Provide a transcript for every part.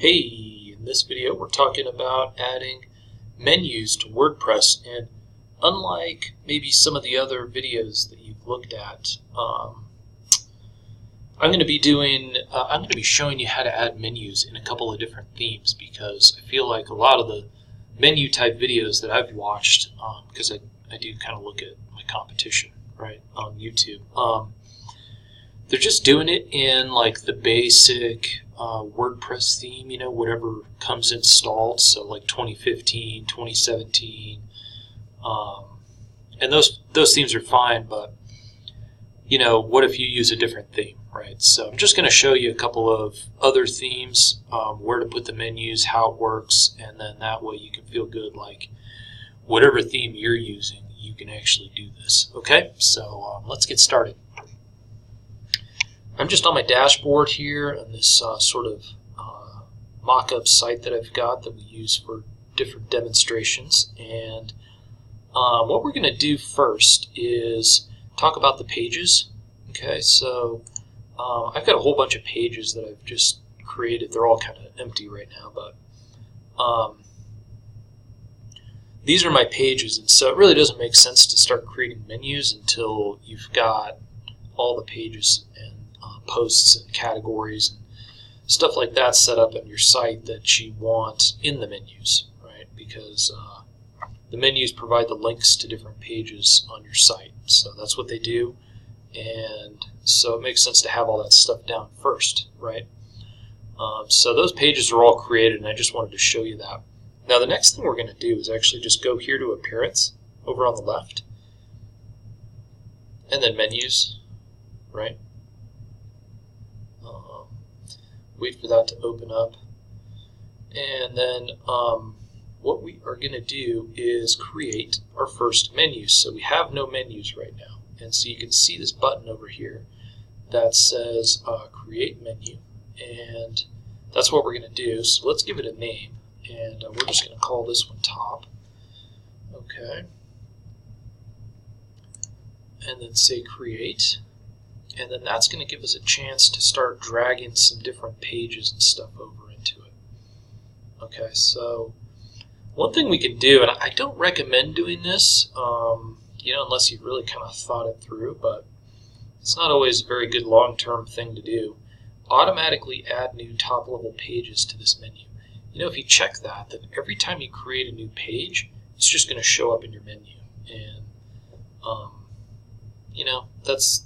Hey, in this video we're talking about adding menus to WordPress, and unlike maybe some of the other videos that you've looked at, I'm going to be showing you how to add menus in a couple of different themes, because I feel like a lot of the menu type videos that I've watched, because I do kind of look at my competition right on YouTube, they're just doing it in like the basic WordPress theme, whatever comes installed, so like 2015, 2017, and those themes are fine, but what if you use a different theme, right? So I'm just going to show you a couple of other themes, where to put the menus, how it works, and then that way you can feel good like whatever theme you're using, you can actually do this. Okay, so let's get started. I'm just on my dashboard here on this sort of mock-up site that I've got that we use for different demonstrations, and what we're going to do first is talk about the pages. Okay, so I've got a whole bunch of pages that I've just created. They're all kind of empty right now, but these are my pages, and so it really doesn't make sense to start creating menus until you've got all the pages and posts and categories and stuff like that set up on your site that you want in the menus, right? Because the menus provide the links to different pages on your site, so that's what they do, and so it makes sense to have all that stuff down first, right? So those pages are all created, and I just wanted to show you that. Now the next thing we're going to do is actually just go here to Appearance over on the left, and then Menus, right? Wait for that to open up, and then what we are going to do is create our first menu. So we have no menus right now, and so you can see this button over here that says Create Menu, and that's what we're going to do. So let's give it a name, and we're just going to call this one Top. Okay, and then say Create. And then that's going to give us a chance to start dragging some different pages and stuff over into it. Okay, so one thing we can do, and I don't recommend doing this, unless you've really kind of thought it through, but it's not always a very good long-term thing to do. Automatically add new top-level pages to this menu. If you check that, then every time you create a new page, it's just going to show up in your menu. And, that's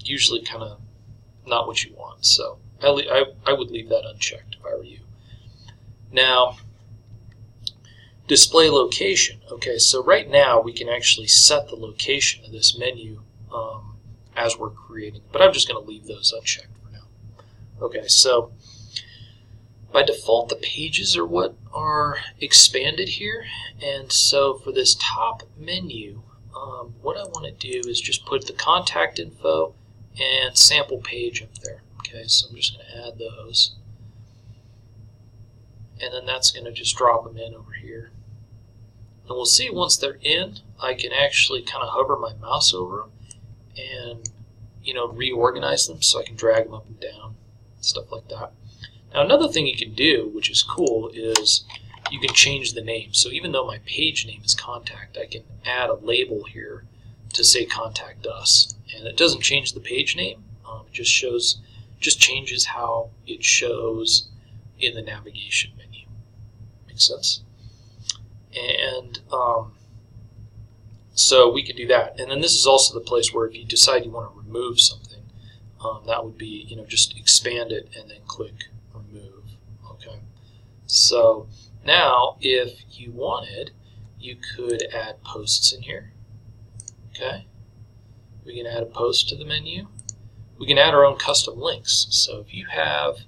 usually kind of not what you want, so I would leave that unchecked if I were you. Now, display location. Okay, so right now we can actually set the location of this menu as we're creating, but I'm just going to leave those unchecked for now. Okay, so by default the pages are what are expanded here, and so for this top menu, what I want to do is just put the contact info and sample page up there. Okay, so I'm just going to add those, and then that's going to just drop them in over here. And we'll see once they're in, I can actually kind of hover my mouse over them and reorganize them, so I can drag them up and down, stuff like that. Now another thing you can do, which is cool, is you can change the name. So even though my page name is Contact, I can add a label here to say Contact Us. And it doesn't change the page name, it just changes how it shows in the navigation menu. Makes sense? And so we can do that. And then this is also the place where if you decide you want to remove something, that would be, just expand it and then click Remove. Okay. So now if you wanted, you could add posts in here. Okay. We can add a post to the menu. We can add our own custom links. So if you have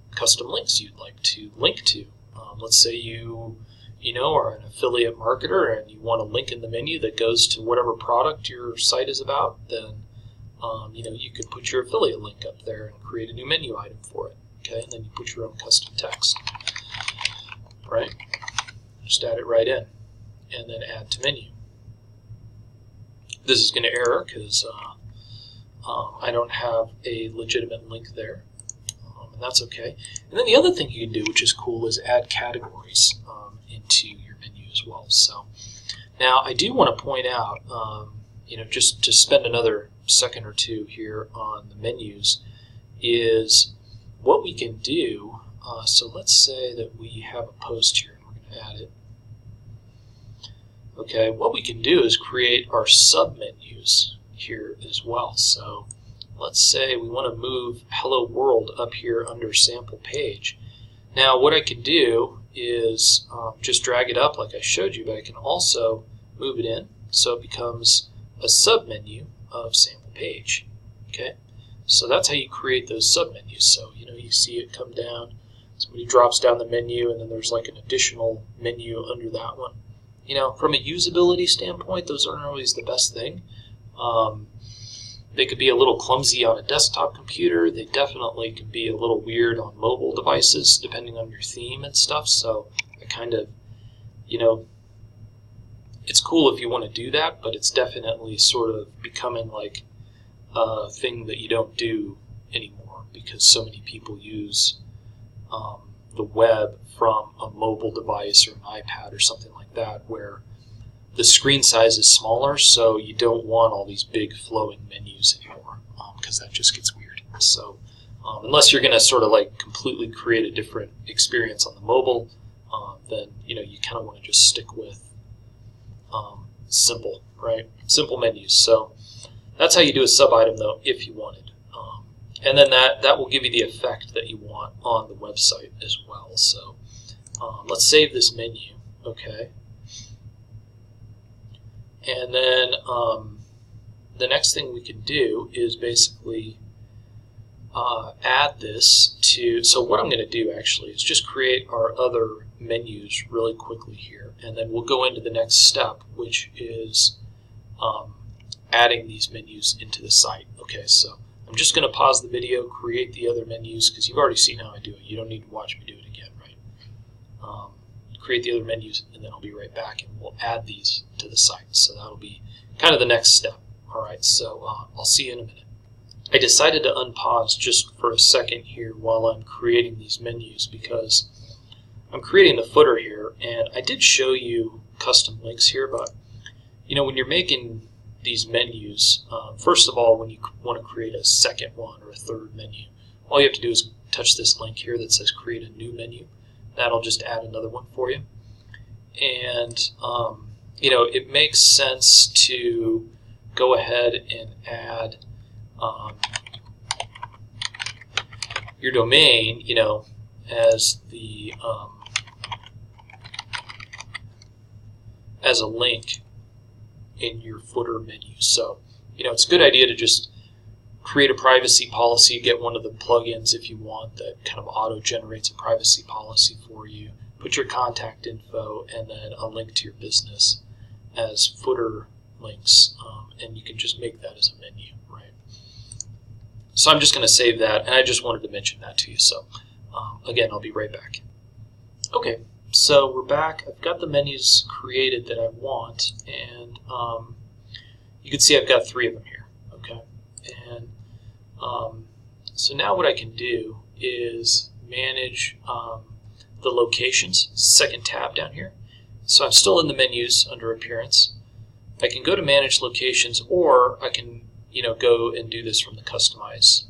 custom links you'd like to link to, let's say you are an affiliate marketer and you want a link in the menu that goes to whatever product your site is about, then you could put your affiliate link up there and create a new menu item for it. Okay, and then you put your own custom text. Right? Just add it right in, and then add to menu. This is going to error because I don't have a legitimate link there. and that's okay. And then the other thing you can do, which is cool, is add categories into your menu as well. So now I do want to point out, just to spend another second or two here on the menus, is what we can do. So let's say that we have a post here and we're going to add it. Okay, what we can do is create our sub-menus here as well. So let's say we want to move Hello World up here under sample page. Now what I can do is just drag it up like I showed you, but I can also move it in so it becomes a sub-menu of sample page. Okay, so that's how you create those sub-menus. So you see it come down, somebody drops down the menu, and then there's like an additional menu under that one. From a usability standpoint, those aren't always the best thing. They could be a little clumsy on a desktop computer. They definitely can be a little weird on mobile devices, depending on your theme and stuff. So I kind of, it's cool if you want to do that, but it's definitely sort of becoming like a thing that you don't do anymore because so many people use the web from a mobile device or an iPad or something like that, where the screen size is smaller, so you don't want all these big flowing menus anymore because that just gets weird. So unless you're going to sort of like completely create a different experience on the mobile, then you kind of want to just stick with simple, right? Simple menus. So that's how you do a sub item though, if you wanted. And then that will give you the effect that you want on the website as well. So let's save this menu, okay? And then the next thing we can do is basically add this to, so what I'm going to do actually is just create our other menus really quickly here, and then we'll go into the next step, which is adding these menus into the site. Okay, so I'm just going to pause the video, create the other menus, because you've already seen how I do it. You don't need to watch me do it again, right? Create the other menus, and then I'll be right back, and we'll add these to the site. So that'll be kind of the next step. All right, so I'll see you in a minute. I decided to unpause just for a second here while I'm creating these menus because I'm creating the footer here, and I did show you custom links here, but when you're making these menus, first of all, when you want to create a second one or a third menu, all you have to do is touch this link here that says create a new menu. That'll just add another one for you. And it makes sense to go ahead and add your domain, as the as a link in your footer menu. So it's a good idea to just create a privacy policy, get one of the plugins if you want that kind of auto generates a privacy policy for you, put your contact info, and then a link to your business as footer links, and you can just make that as a menu, right? So I'm just going to save that, and I just wanted to mention that to you. So again, I'll be right back. Okay, so we're back. I've got the menus created that I want, and you can see I've got 3 of them here. Okay, and so now what I can do is manage the locations, second tab down here. So I'm still in the menus under appearance. I can go to manage locations, or I can go and do this from the customize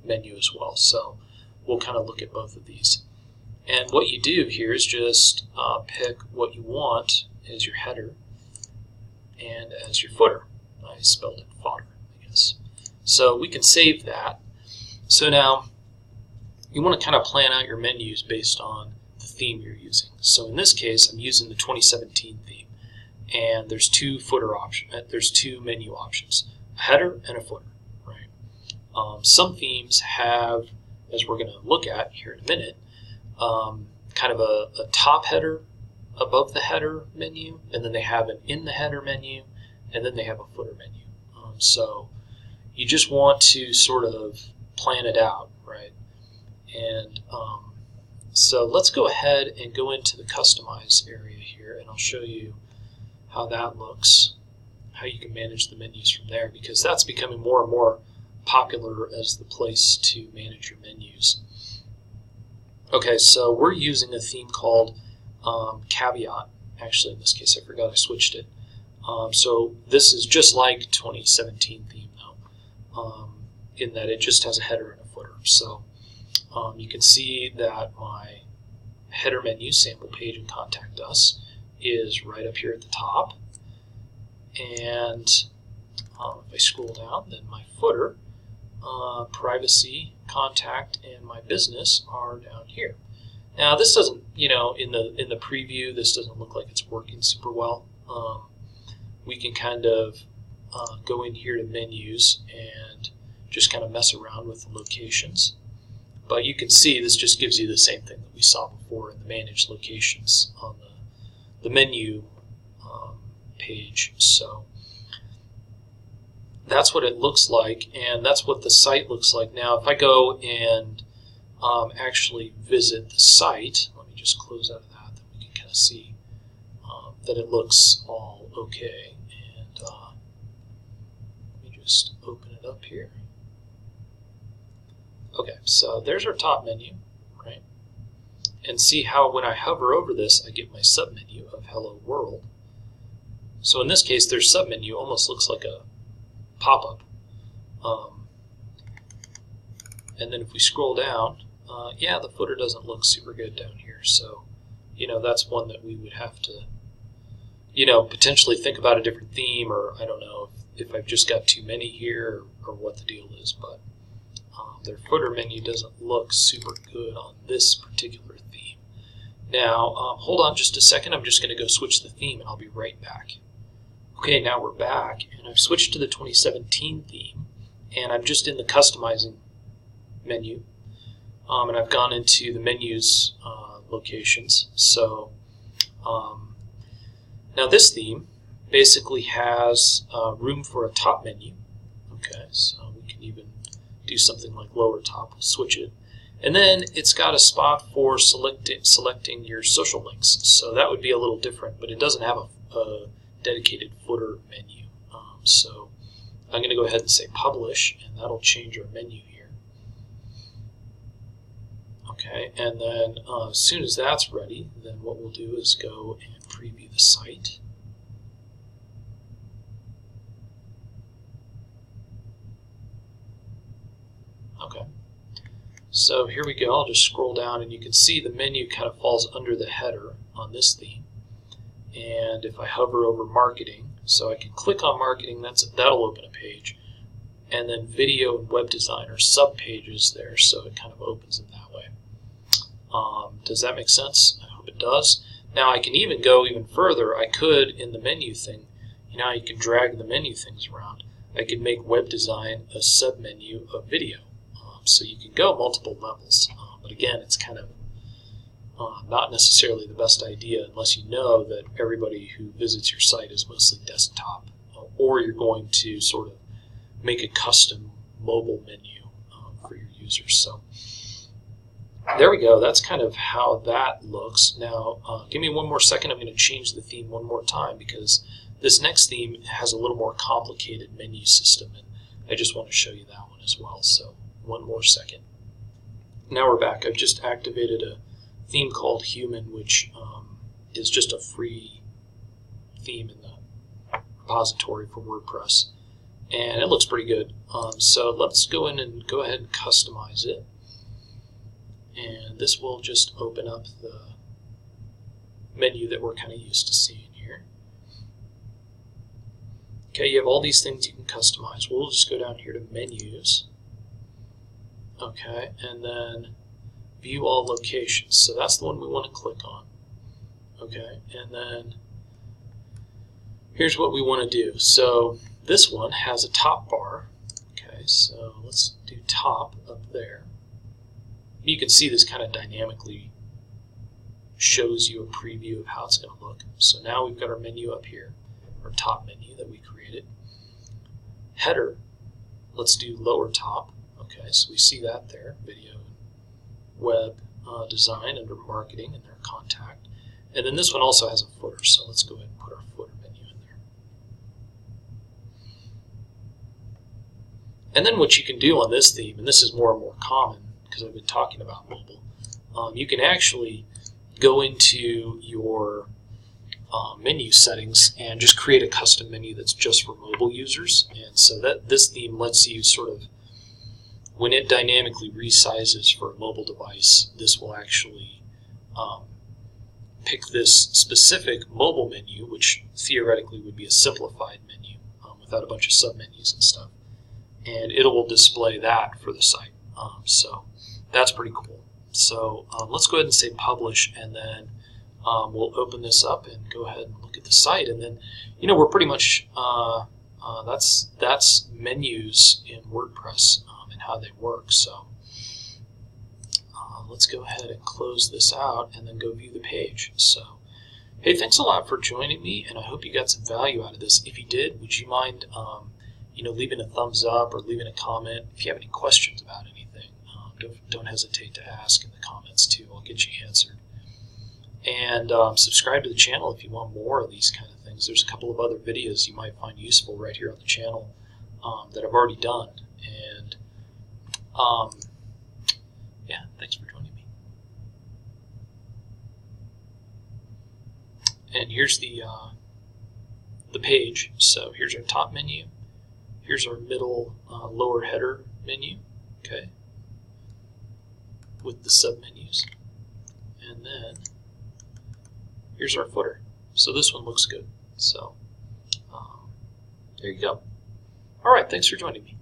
menu as well. So we'll kind of look at both of these. And what you do here is just pick what you want as your header and as your footer. I spelled it fodder, I guess. So we can save that. So now you want to kind of plan out your menus based on the theme you're using. So in this case, I'm using the 2017 theme, and there's 2 footer options. There's 2 menu options: a header and a footer. Right? Some themes have, as we're going to look at here in a minute, kind of a top header above the header menu, and then they have an in the header menu, and then they have a footer menu. So you just want to sort of plan it out, right? And so let's go ahead and go into the customize area here, and I'll show you how that looks, how you can manage the menus from there, because that's becoming more and more popular as the place to manage your menus. Okay, so we're using a theme called Caveat. Actually, in this case, I forgot I switched it. So this is just like 2017 theme though, in that it just has a header and a footer. So you can see that my header menu, sample page, and contact us is right up here at the top. And if I scroll down, then my footer, privacy, contact, and my business are down here. Now this doesn't, in the preview, this doesn't look like it's working super well. We can kind of go in here to menus and just kind of mess around with the locations. But you can see this just gives you the same thing that we saw before in the manage locations on the menu page. So that's what it looks like, and that's what the site looks like. Now if I go and actually visit the site, let me just close out of that, then we can kind of see that it looks all okay. And let me just open it up here. Okay, so there's our top menu, right? And see how when I hover over this, I get my submenu of Hello World. So in this case, their submenu almost looks like a pop-up. And then if we scroll down, yeah, the footer doesn't look super good down here. So, that's one that we would have to, potentially think about a different theme, or I don't know if I've just got too many here or what the deal is, but their footer menu doesn't look super good on this particular theme. Now, hold on just a second. I'm just going to go switch the theme, and I'll be right back. Okay, now we're back, and I've switched to the 2017 theme, and I'm just in the customizing menu, and I've gone into the menus locations. So now this theme basically has room for a top menu. Okay, so we can even do something like lower top. We'll switch it. And then it's got a spot for selecting your social links. So that would be a little different, but it doesn't have a dedicated footer menu. So I'm going to go ahead and say publish, and that'll change our menu here. Okay, and then as soon as that's ready, then what we'll do is go and preview the site. Okay, so here we go. I'll just scroll down, and you can see the menu kind of falls under the header on this theme. And if I hover over marketing, so I can click on marketing, that'll open a page. And then video and web design are sub-pages there, so it kind of opens it that way. Does that make sense? I hope it does. Now I can even go even further. I could, in the menu thing, you can drag the menu things around. I could make web design a sub-menu of video. So you can go multiple levels. But again, it's kind of not necessarily the best idea unless you know that everybody who visits your site is mostly desktop, or you're going to sort of make a custom mobile menu for your users. So there we go. That's kind of how that looks. Now, give me one more second. I'm going to change the theme one more time because this next theme has a little more complicated menu system, and I just want to show you that one as well. So one more second. Now we're back. I've just activated a theme called Human, which is just a free theme in the repository for WordPress, and it looks pretty good. So let's go in and go ahead and customize it, and this will just open up the menu that we're kind of used to seeing here. Okay, you have all these things you can customize. We'll just go down here to menus. Okay, and then view all locations. So that's the one we want to click on. Okay, and then here's what we want to do. So this one has a top bar. Okay, so let's do top up there. You can see this kind of dynamically shows you a preview of how it's going to look. So now we've got our menu up here, our top menu that we created. Header, let's do lower top. Okay, so we see that there, video and web design under marketing and their contact. And then this one also has a footer, so let's go ahead and put our footer menu in there. And then what you can do on this theme, and this is more and more common because I've been talking about mobile, you can actually go into your menu settings and just create a custom menu that's just for mobile users. And so that this theme lets you sort of, when it dynamically resizes for a mobile device, this will actually pick this specific mobile menu, which theoretically would be a simplified menu without a bunch of submenus and stuff, and it will display that for the site. So that's pretty cool. So let's go ahead and say publish, and then we'll open this up and go ahead and look at the site. And then, we're pretty much that's menus in WordPress and how they work. So let's go ahead and close this out and then go view the page. So, hey, thanks a lot for joining me, and I hope you got some value out of this. If you did, would you mind leaving a thumbs up or leaving a comment? If you have any questions about anything, don't hesitate to ask in the comments too. I'll get you answered. And subscribe to the channel if you want more of these kind of things. There's a couple of other videos you might find useful right here on the channel that I've already done. And yeah, thanks for joining me. And here's the page. So here's our top menu. Here's our middle lower header menu, okay, with the submenus. And then here's our footer. So this one looks good. So there you go. All right, thanks for joining me.